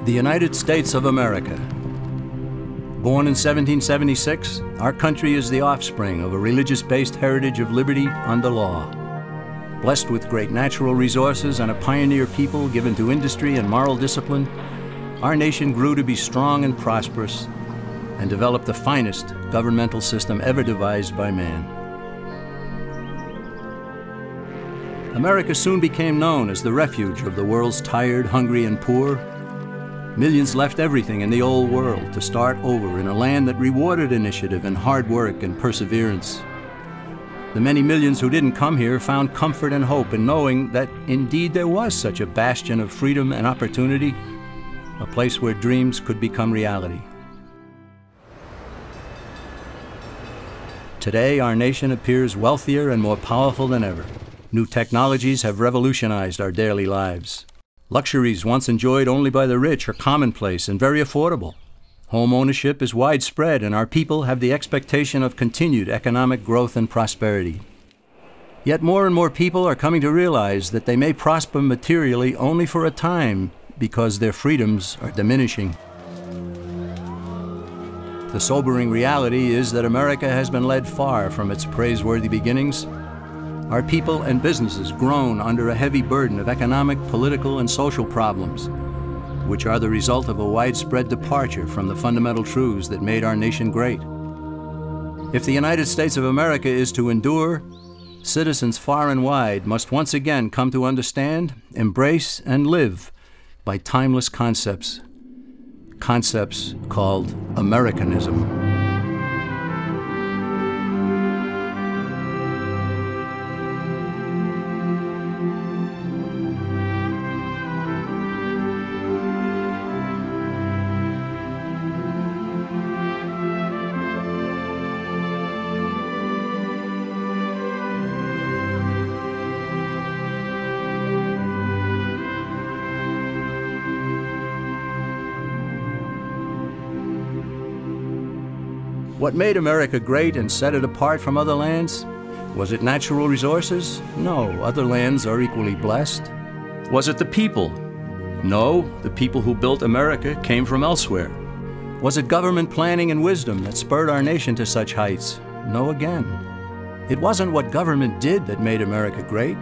The United States of America. Born in 1776, our country is the offspring of a religious-based heritage of liberty under law. Blessed with great natural resources and a pioneer people given to industry and moral discipline, our nation grew to be strong and prosperous and developed the finest governmental system ever devised by man. America soon became known as the refuge of the world's tired, hungry, and poor. Millions left everything in the old world to start over in a land that rewarded initiative and hard work and perseverance. The many millions who didn't come here found comfort and hope in knowing that indeed there was such a bastion of freedom and opportunity, a place where dreams could become reality. Today, our nation appears wealthier and more powerful than ever. New technologies have revolutionized our daily lives. Luxuries once enjoyed only by the rich are commonplace and very affordable. Home ownership is widespread, and our people have the expectation of continued economic growth and prosperity. Yet more and more people are coming to realize that they may prosper materially only for a time because their freedoms are diminishing. The sobering reality is that America has been led far from its praiseworthy beginnings. Our people and businesses groan under a heavy burden of economic, political, and social problems, which are the result of a widespread departure from the fundamental truths that made our nation great. If the United States of America is to endure, citizens far and wide must once again come to understand, embrace, and live by timeless concepts called Americanism. What made America great and set it apart from other lands? Was it natural resources? No, other lands are equally blessed. Was it the people? No, the people who built America came from elsewhere. Was it government planning and wisdom that spurred our nation to such heights? No again. It wasn't what government did that made America great.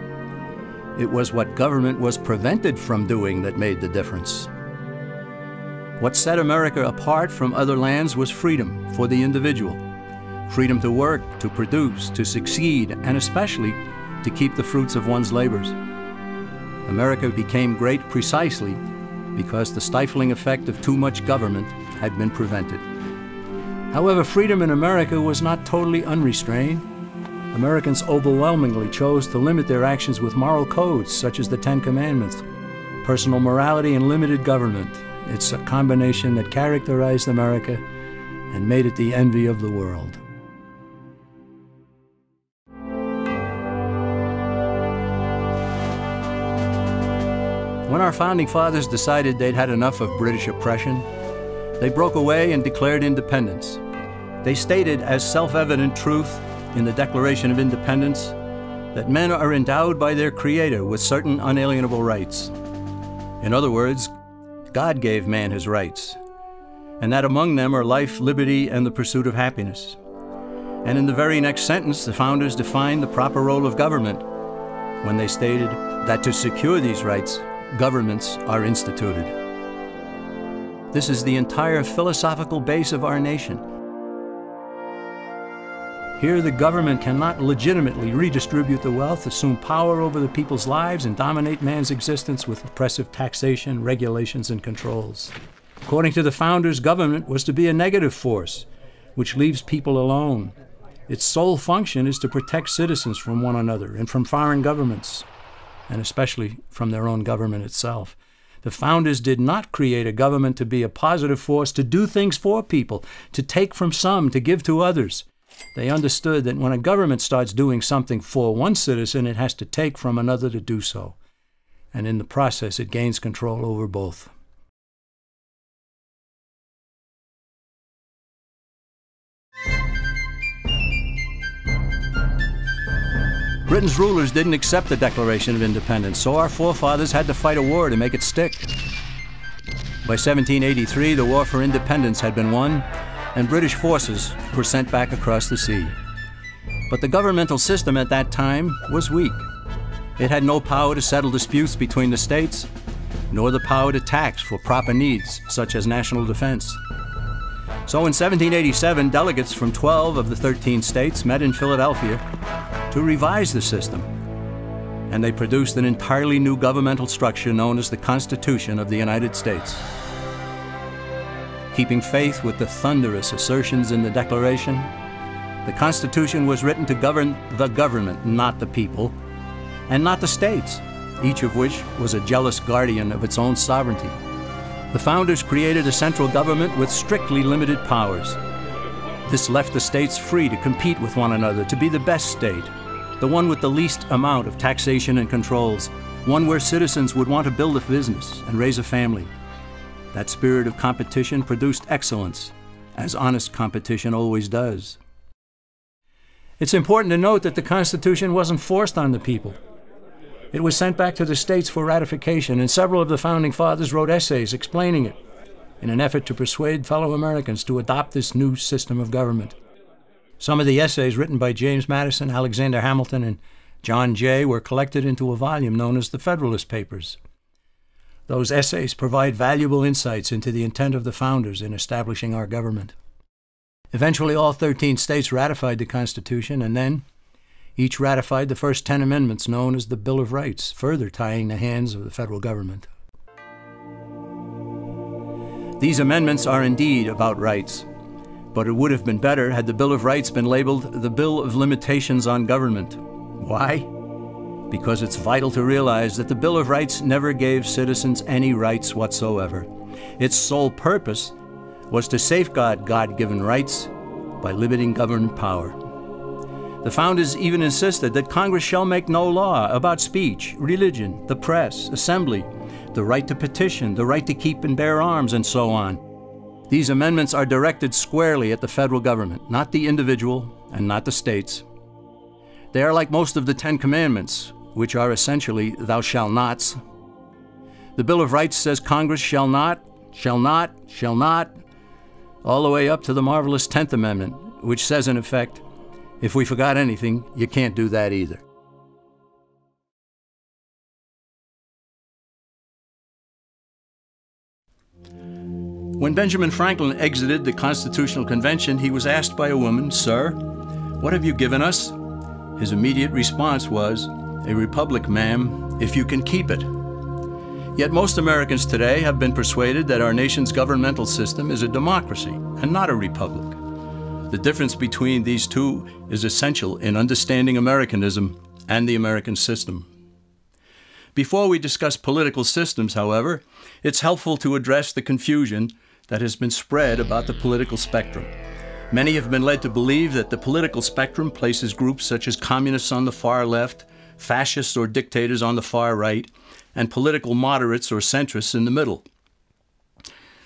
It was what government was prevented from doing that made the difference. What set America apart from other lands was freedom for the individual. Freedom to work, to produce, to succeed, and especially to keep the fruits of one's labors. America became great precisely because the stifling effect of too much government had been prevented. However, freedom in America was not totally unrestrained. Americans overwhelmingly chose to limit their actions with moral codes such as the Ten Commandments, personal morality, and limited government. It's a combination that characterized America and made it the envy of the world. When our founding fathers decided they'd had enough of British oppression, they broke away and declared independence. They stated as self-evident truth in the Declaration of Independence that men are endowed by their Creator with certain unalienable rights. In other words, God gave man his rights, and that among them are life, liberty, and the pursuit of happiness. And in the very next sentence, the founders defined the proper role of government when they stated that to secure these rights, governments are instituted. This is the entire philosophical base of our nation. Here, the government cannot legitimately redistribute the wealth, assume power over the people's lives, and dominate man's existence with oppressive taxation, regulations, and controls. According to the founders, government was to be a negative force, which leaves people alone. Its sole function is to protect citizens from one another and from foreign governments, and especially from their own government itself. The founders did not create a government to be a positive force, to do things for people, to take from some, to give to others. They understood that when a government starts doing something for one citizen, it has to take from another to do so. And in the process, it gains control over both. Britain's rulers didn't accept the Declaration of Independence, so our forefathers had to fight a war to make it stick. By 1783, the war for independence had been won, and British forces were sent back across the sea. But the governmental system at that time was weak. It had no power to settle disputes between the states, nor the power to tax for proper needs, such as national defense. So in 1787, delegates from 12 of the 13 states met in Philadelphia to revise the system, and they produced an entirely new governmental structure known as the Constitution of the United States. Keeping faith with the thunderous assertions in the Declaration, the Constitution was written to govern the government, not the people, and not the states, each of which was a jealous guardian of its own sovereignty. The founders created a central government with strictly limited powers. This left the states free to compete with one another to be the best state, the one with the least amount of taxation and controls, one where citizens would want to build a business and raise a family. That spirit of competition produced excellence, as honest competition always does. It's important to note that the Constitution wasn't forced on the people. It was sent back to the states for ratification, and several of the Founding Fathers wrote essays explaining it in an effort to persuade fellow Americans to adopt this new system of government. Some of the essays written by James Madison, Alexander Hamilton, and John Jay were collected into a volume known as the Federalist Papers. Those essays provide valuable insights into the intent of the founders in establishing our government. Eventually, all 13 states ratified the Constitution, and then each ratified the first 10 amendments known as the Bill of Rights, further tying the hands of the federal government. These amendments are indeed about rights, but it would have been better had the Bill of Rights been labeled the Bill of Limitations on Government. Why? Because it's vital to realize that the Bill of Rights never gave citizens any rights whatsoever. Its sole purpose was to safeguard God-given rights by limiting government power. The founders even insisted that Congress shall make no law about speech, religion, the press, assembly, the right to petition, the right to keep and bear arms, and so on. These amendments are directed squarely at the federal government, not the individual and not the states. They are like most of the 10 Commandments, which are essentially thou shalt nots. The Bill of Rights says Congress shall not, all the way up to the marvelous 10th Amendment, which says in effect, if we forgot anything, you can't do that either. When Benjamin Franklin exited the Constitutional Convention, he was asked by a woman, "Sir, what have you given us?" His immediate response was, "A republic, ma'am, if you can keep it." Yet most Americans today have been persuaded that our nation's governmental system is a democracy and not a republic. The difference between these two is essential in understanding Americanism and the American system. Before we discuss political systems, however, it's helpful to address the confusion that has been spread about the political spectrum. Many have been led to believe that the political spectrum places groups such as communists on the far left, fascists or dictators on the far right, and political moderates or centrists in the middle.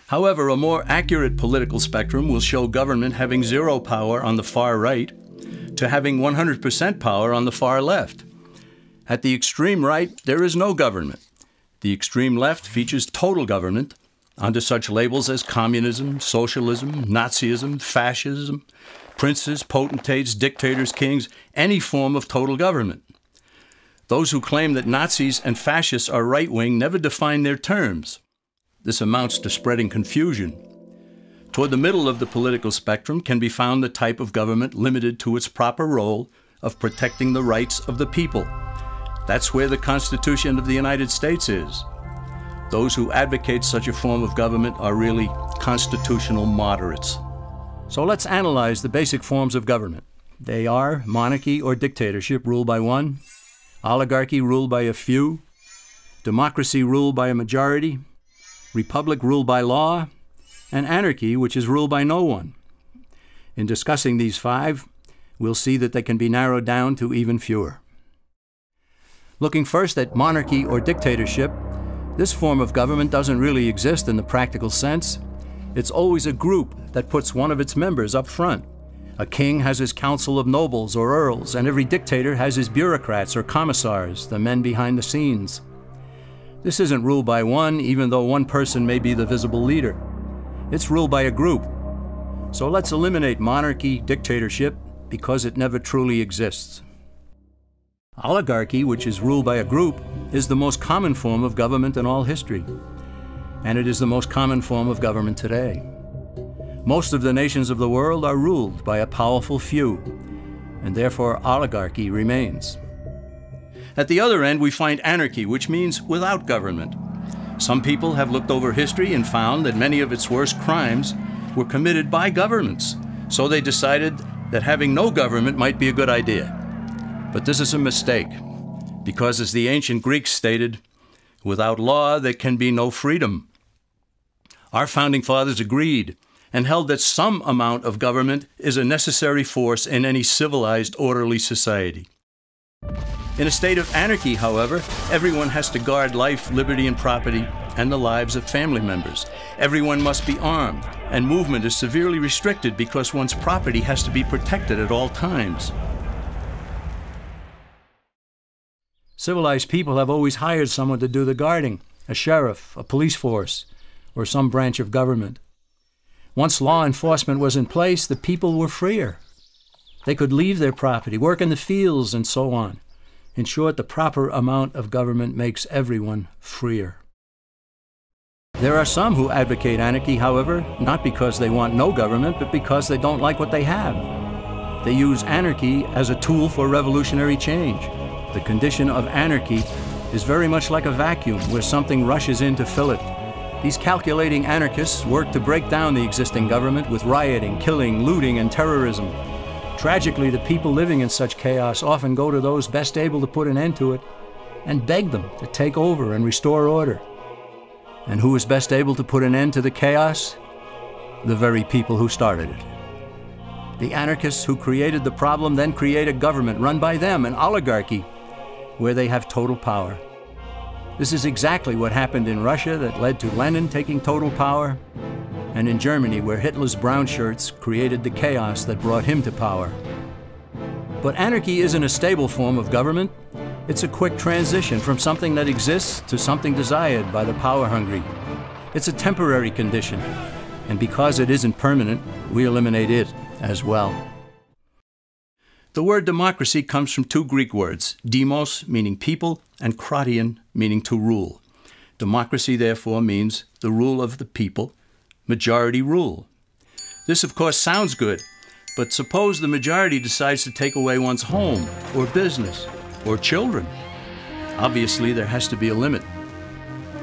However, a more accurate political spectrum will show government having zero power on the far right to having 100% power on the far left. At the extreme right, there is no government. The extreme left features total government under such labels as communism, socialism, Nazism, fascism, princes, potentates, dictators, kings, any form of total government. Those who claim that Nazis and fascists are right-wing never define their terms. This amounts to spreading confusion. Toward the middle of the political spectrum can be found the type of government limited to its proper role of protecting the rights of the people. That's where the Constitution of the United States is. Those who advocate such a form of government are really constitutional moderates. So let's analyze the basic forms of government. They are monarchy or dictatorship ruled by one, oligarchy ruled by a few, democracy ruled by a majority, republic ruled by law, and anarchy, which is ruled by no one. In discussing these five, we'll see that they can be narrowed down to even fewer. Looking first at monarchy or dictatorship, this form of government doesn't really exist in the practical sense. It's always a group that puts one of its members up front. A king has his council of nobles or earls, and every dictator has his bureaucrats or commissars, the men behind the scenes. This isn't ruled by one, even though one person may be the visible leader. It's ruled by a group. So let's eliminate monarchy, dictatorship, because it never truly exists. Oligarchy, which is ruled by a group, is the most common form of government in all history. And it is the most common form of government today. Most of the nations of the world are ruled by a powerful few, and therefore oligarchy remains. At the other end, we find anarchy, which means without government. Some people have looked over history and found that many of its worst crimes were committed by governments, so they decided that having no government might be a good idea. But this is a mistake, because as the ancient Greeks stated, without law there can be no freedom. Our founding fathers agreed and held that some amount of government is a necessary force in any civilized, orderly society. In a state of anarchy, however, everyone has to guard life, liberty, and property, and the lives of family members. Everyone must be armed, and movement is severely restricted because one's property has to be protected at all times. Civilized people have always hired someone to do the guarding, a sheriff, a police force, or some branch of government. Once law enforcement was in place, the people were freer. They could leave their property, work in the fields, and so on. In short, the proper amount of government makes everyone freer. There are some who advocate anarchy, however, not because they want no government, but because they don't like what they have. They use anarchy as a tool for revolutionary change. The condition of anarchy is very much like a vacuum where something rushes in to fill it. These calculating anarchists work to break down the existing government with rioting, killing, looting, and terrorism. Tragically, the people living in such chaos often go to those best able to put an end to it and beg them to take over and restore order. And who is best able to put an end to the chaos? The very people who started it. The anarchists who created the problem then create a government run by them, an oligarchy, where they have total power. This is exactly what happened in Russia that led to Lenin taking total power, and in Germany where Hitler's brown shirts created the chaos that brought him to power. But anarchy isn't a stable form of government. It's a quick transition from something that exists to something desired by the power-hungry. It's a temporary condition, and because it isn't permanent, we eliminate it as well. The word democracy comes from two Greek words, demos, meaning people, and kratein, meaning to rule. Democracy, therefore, means the rule of the people, majority rule. This, of course, sounds good, but suppose the majority decides to take away one's home, or business, or children. Obviously, there has to be a limit.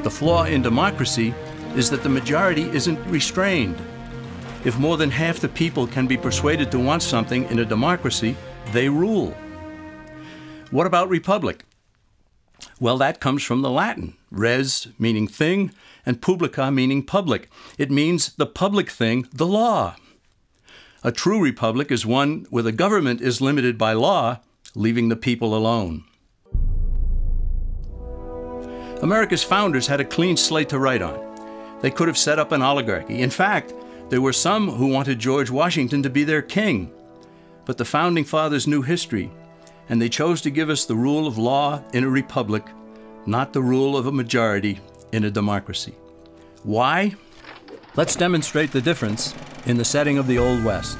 The flaw in democracy is that the majority isn't restrained. If more than half the people can be persuaded to want something in a democracy, they rule. What about republic? Well, that comes from the Latin, res meaning thing, and publica meaning public. It means the public thing, the law. A true republic is one where the government is limited by law, leaving the people alone. America's founders had a clean slate to write on. They could have set up an oligarchy. In fact, there were some who wanted George Washington to be their king. But the founding fathers knew history, and they chose to give us the rule of law in a republic, not the rule of a majority in a democracy. Why? Let's demonstrate the difference in the setting of the Old West.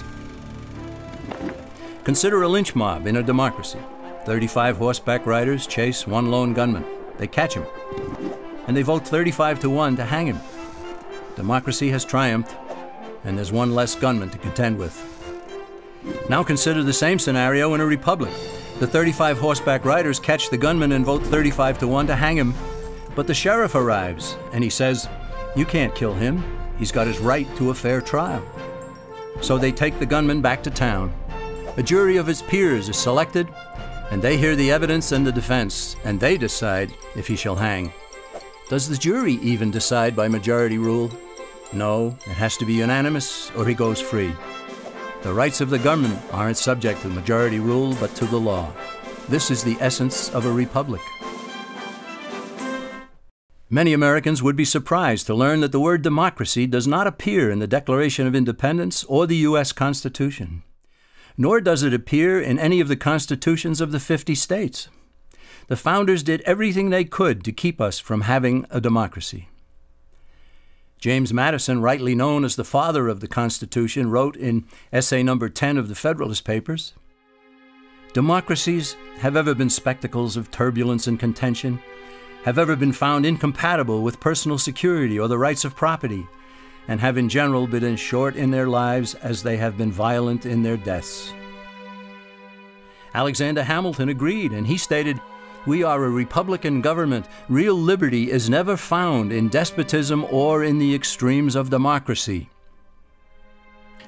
Consider a lynch mob in a democracy. 35 horseback riders chase one lone gunman. They catch him, and they vote 35-1 to hang him. Democracy has triumphed, and there's one less gunman to contend with. Now consider the same scenario in a republic. The 35 horseback riders catch the gunman and vote 35-1 to hang him, but the sheriff arrives, and he says, "You can't kill him. He's got his right to a fair trial." So they take the gunman back to town. A jury of his peers is selected, and they hear the evidence and the defense, and they decide if he shall hang. Does the jury even decide by majority rule? No, it has to be unanimous, or he goes free. The rights of the government aren't subject to majority rule, but to the law. This is the essence of a republic. Many Americans would be surprised to learn that the word democracy does not appear in the Declaration of Independence or the U.S. Constitution, nor does it appear in any of the constitutions of the 50 states. The founders did everything they could to keep us from having a democracy. James Madison, rightly known as the father of the Constitution, wrote in essay number 10 of the Federalist Papers, "Democracies have ever been spectacles of turbulence and contention, have ever been found incompatible with personal security or the rights of property, and have in general been as short in their lives as they have been violent in their deaths." Alexander Hamilton agreed, and he stated, "We are a republican government. Real liberty is never found in despotism or in the extremes of democracy."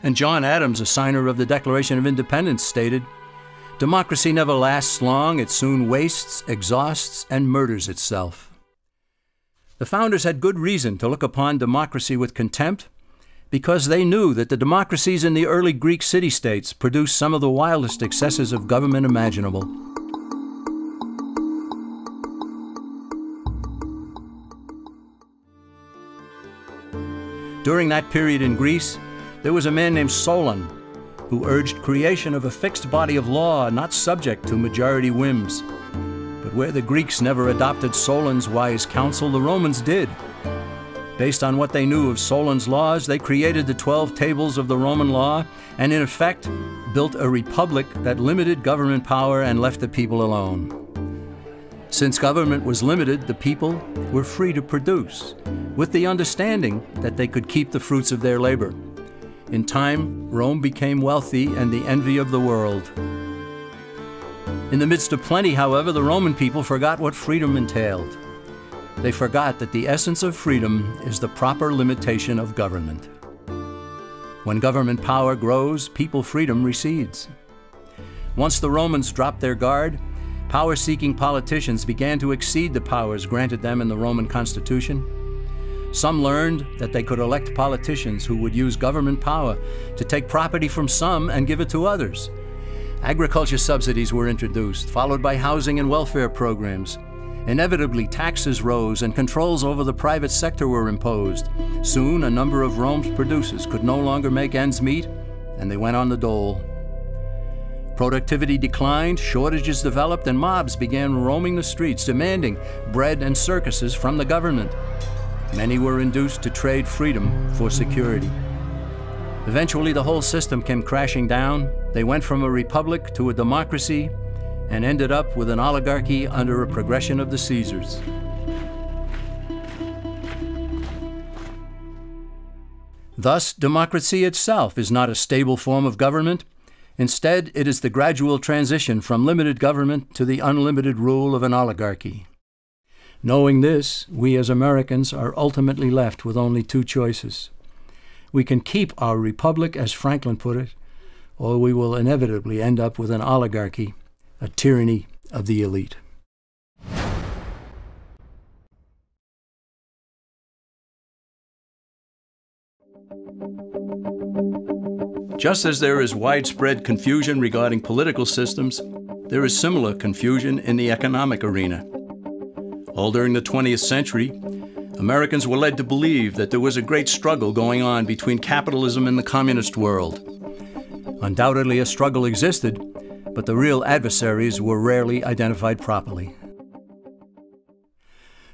And John Adams, a signer of the Declaration of Independence, stated, "Democracy never lasts long. It soon wastes, exhausts, and murders itself." The founders had good reason to look upon democracy with contempt, because they knew that the democracies in the early Greek city-states produced some of the wildest excesses of government imaginable. During that period in Greece, there was a man named Solon who urged creation of a fixed body of law not subject to majority whims. But where the Greeks never adopted Solon's wise counsel, the Romans did. Based on what they knew of Solon's laws, they created the 12 tables of the Roman law and, in effect, built a republic that limited government power and left the people alone. Since government was limited, the people were free to produce, with the understanding that they could keep the fruits of their labor. In time, Rome became wealthy and the envy of the world. In the midst of plenty, however, the Roman people forgot what freedom entailed. They forgot that the essence of freedom is the proper limitation of government. When government power grows, people freedom recedes. Once the Romans dropped their guard, power-seeking politicians began to exceed the powers granted them in the Roman Constitution. Some learned that they could elect politicians who would use government power to take property from some and give it to others. Agriculture subsidies were introduced, followed by housing and welfare programs. Inevitably, taxes rose and controls over the private sector were imposed. Soon, a number of Rome's producers could no longer make ends meet, and they went on the dole. Productivity declined, shortages developed, and mobs began roaming the streets, demanding bread and circuses from the government. Many were induced to trade freedom for security. Eventually, the whole system came crashing down. They went from a republic to a democracy and ended up with an oligarchy under a progression of the Caesars. Thus, democracy itself is not a stable form of government. Instead, it is the gradual transition from limited government to the unlimited rule of an oligarchy. Knowing this, we as Americans are ultimately left with only two choices. We can keep our republic, as Franklin put it, or we will inevitably end up with an oligarchy, a tyranny of the elite. Just as there is widespread confusion regarding political systems, there is similar confusion in the economic arena. All during the 20th century, Americans were led to believe that there was a great struggle going on between capitalism and the communist world. Undoubtedly, a struggle existed, but the real adversaries were rarely identified properly.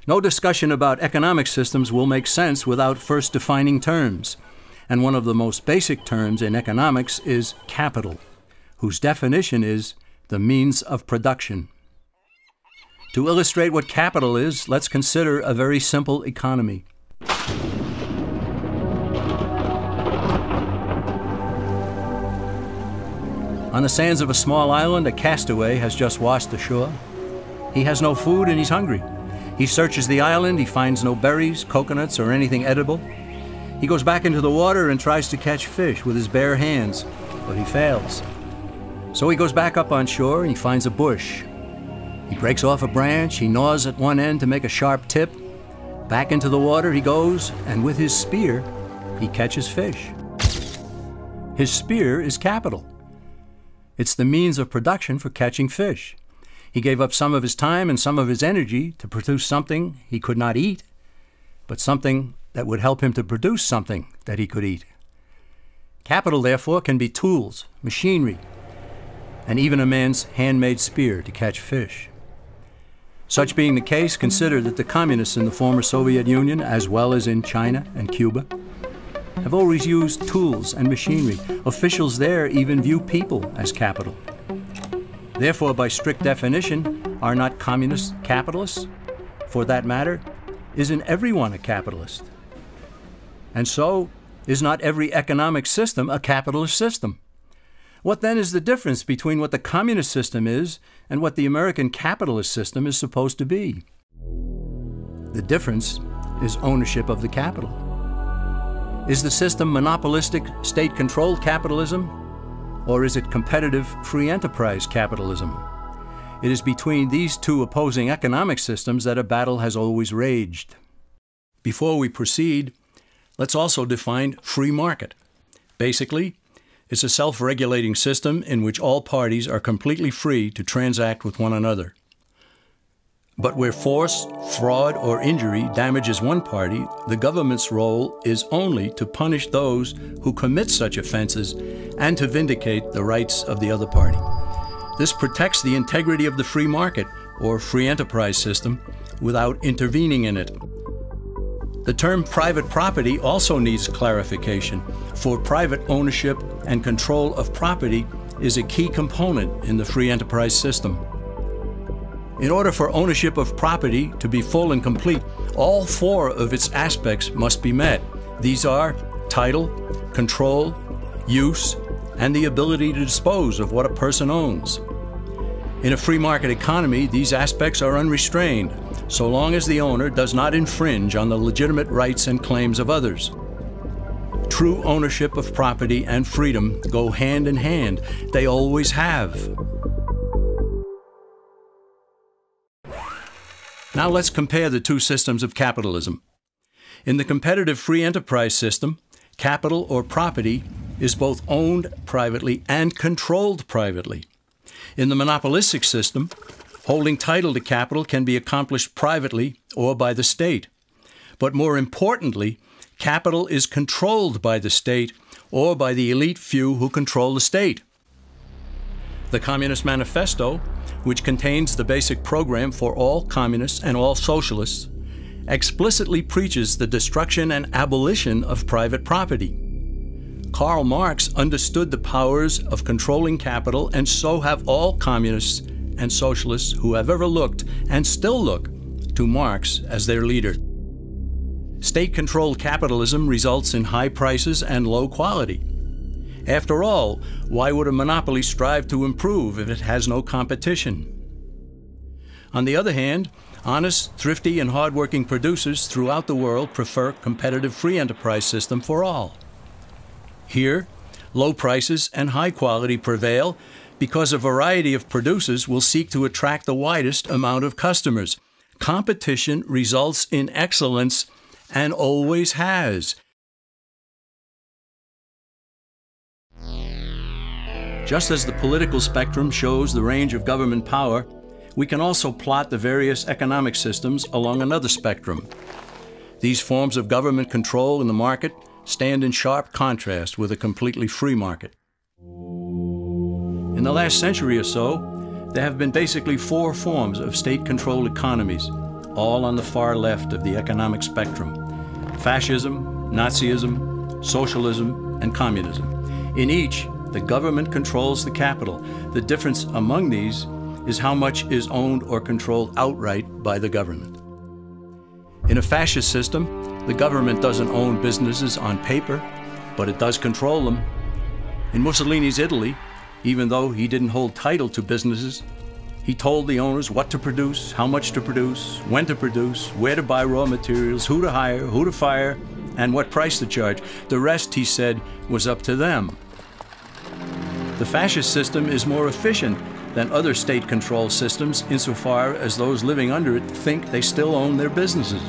No discussion about economic systems will make sense without first defining terms. And one of the most basic terms in economics is capital, whose definition is the means of production. To illustrate what capital is, let's consider a very simple economy. On the sands of a small island, a castaway has just washed ashore. He has no food and he's hungry. He searches the island, he finds no berries, coconuts, or anything edible. He goes back into the water and tries to catch fish with his bare hands, but he fails. So he goes back up on shore and he finds a bush. He breaks off a branch, he gnaws at one end to make a sharp tip. Back into the water he goes, and with his spear, he catches fish. His spear is capital. It's the means of production for catching fish. He gave up some of his time and some of his energy to produce something he could not eat, but something that would help him to produce something that he could eat. Capital, therefore, can be tools, machinery, and even a man's handmade spear to catch fish. Such being the case, consider that the communists in the former Soviet Union, as well as in China and Cuba, have always used tools and machinery. Officials there even view people as capital. Therefore, by strict definition, are not communists capitalists? For that matter, isn't everyone a capitalist? And so, is not every economic system a capitalist system? What then is the difference between what the communist system is and what the American capitalist system is supposed to be? The difference is ownership of the capital. Is the system monopolistic, state-controlled capitalism, or is it competitive, free enterprise capitalism? It is between these two opposing economic systems that a battle has always raged. Before we proceed, let's also define free market. Basically, it's a self-regulating system in which all parties are completely free to transact with one another. But where force, fraud, or injury damages one party, the government's role is only to punish those who commit such offenses and to vindicate the rights of the other party. This protects the integrity of the free market, or free enterprise system, without intervening in it. The term private property also needs clarification, for private ownership and control of property is a key component in the free enterprise system. In order for ownership of property to be full and complete, all four of its aspects must be met. These are title, control, use, and the ability to dispose of what a person owns. In a free market economy, these aspects are unrestrained, so long as the owner does not infringe on the legitimate rights and claims of others. True ownership of property and freedom go hand in hand. They always have. Now let's compare the two systems of capitalism. In the competitive free enterprise system, capital or property is both owned privately and controlled privately. In the monopolistic system, holding title to capital can be accomplished privately or by the state. But more importantly, capital is controlled by the state or by the elite few who control the state. The Communist Manifesto, which contains the basic program for all communists and all socialists, explicitly preaches the destruction and abolition of private property. Karl Marx understood the powers of controlling capital, and so have all communists and socialists who have ever looked and still look to Marx as their leader. State-controlled capitalism results in high prices and low quality. After all, why would a monopoly strive to improve if it has no competition? On the other hand, honest, thrifty, and hard-working producers throughout the world prefer a competitive free enterprise system for all. Here, low prices and high quality prevail because a variety of producers will seek to attract the widest amount of customers. Competition results in excellence and always has. Just as the political spectrum shows the range of government power, we can also plot the various economic systems along another spectrum. These forms of government control in the market stand in sharp contrast with a completely free market. In the last century or so, there have been basically four forms of state-controlled economies, all on the far left of the economic spectrum: fascism, Nazism, socialism, and communism. In each, the government controls the capital. The difference among these is how much is owned or controlled outright by the government. In a fascist system, the government doesn't own businesses on paper, but it does control them. In Mussolini's Italy, even though he didn't hold title to businesses, he told the owners what to produce, how much to produce, when to produce, where to buy raw materials, who to hire, who to fire, and what price to charge. The rest, he said, was up to them. The fascist system is more efficient than other state-controlled systems insofar as those living under it think they still own their businesses.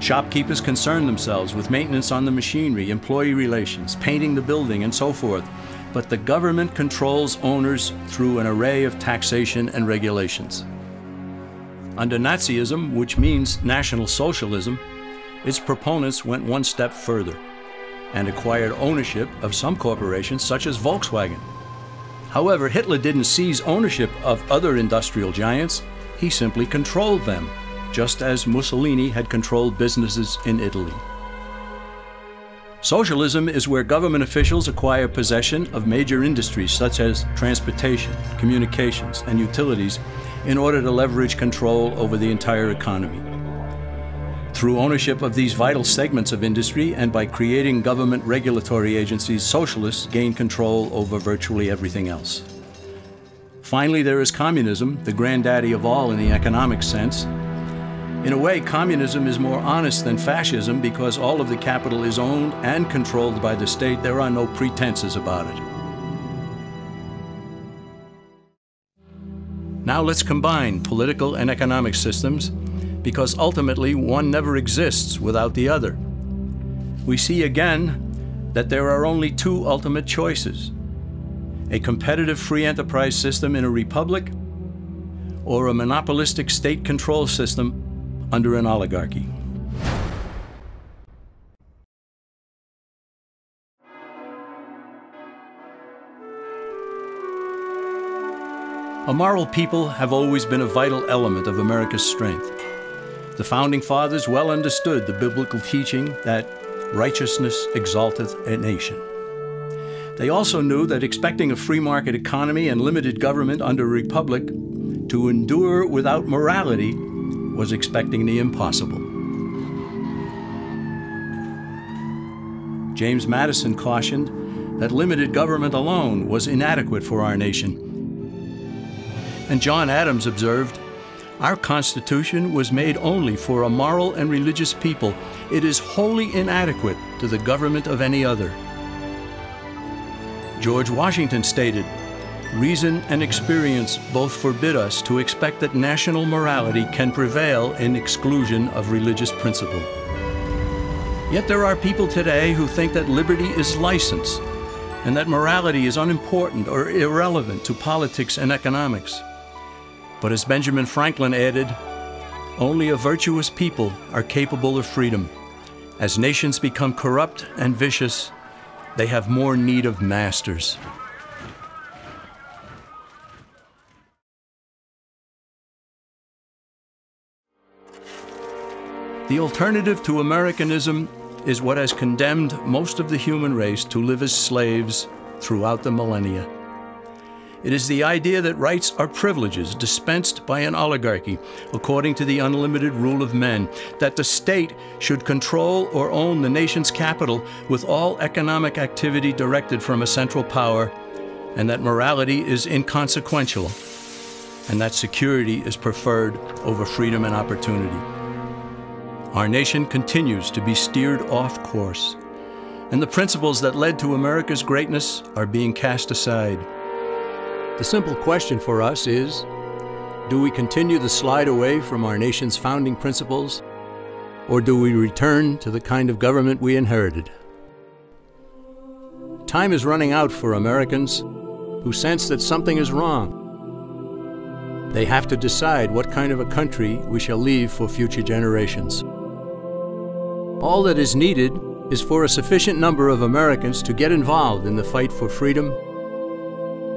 Shopkeepers concern themselves with maintenance on the machinery, employee relations, painting the building, and so forth. But the government controls owners through an array of taxation and regulations. Under Nazism, which means National Socialism, its proponents went one step further and acquired ownership of some corporations such as Volkswagen. However, Hitler didn't seize ownership of other industrial giants. he simply controlled them, just as Mussolini had controlled businesses in Italy. Socialism is where government officials acquire possession of major industries such as transportation, communications, and utilities in order to leverage control over the entire economy. Through ownership of these vital segments of industry and by creating government regulatory agencies, socialists gain control over virtually everything else. Finally, there is communism, the granddaddy of all in the economic sense. In a way, communism is more honest than fascism because all of the capital is owned and controlled by the state. There are no pretenses about it. Now let's combine political and economic systems because ultimately one never exists without the other. We see again that there are only two ultimate choices: a competitive free enterprise system in a republic or a monopolistic state control system under an oligarchy. A moral people have always been a vital element of America's strength. The Founding Fathers well understood the biblical teaching that righteousness exalteth a nation. They also knew that expecting a free market economy and limited government under a republic to endure without morality was expecting the impossible. James Madison cautioned that limited government alone was inadequate for our nation. And John Adams observed, "Our Constitution was made only for a moral and religious people. It is wholly inadequate to the government of any other." George Washington stated, "Reason and experience both forbid us to expect that national morality can prevail in exclusion of religious principle." Yet there are people today who think that liberty is license and that morality is unimportant or irrelevant to politics and economics. But as Benjamin Franklin added, only a virtuous people are capable of freedom. As nations become corrupt and vicious, they have more need of masters. The alternative to Americanism is what has condemned most of the human race to live as slaves throughout the millennia. It is the idea that rights are privileges dispensed by an oligarchy according to the unlimited rule of men, that the state should control or own the nation's capital with all economic activity directed from a central power, and that morality is inconsequential, and that security is preferred over freedom and opportunity. Our nation continues to be steered off course, and the principles that led to America's greatness are being cast aside. The simple question for us is, do we continue to slide away from our nation's founding principles, or do we return to the kind of government we inherited? Time is running out for Americans who sense that something is wrong. They have to decide what kind of a country we shall leave for future generations. All that is needed is for a sufficient number of Americans to get involved in the fight for freedom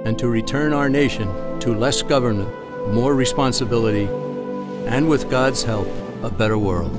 and to return our nation to less government, more responsibility, and with God's help, a better world.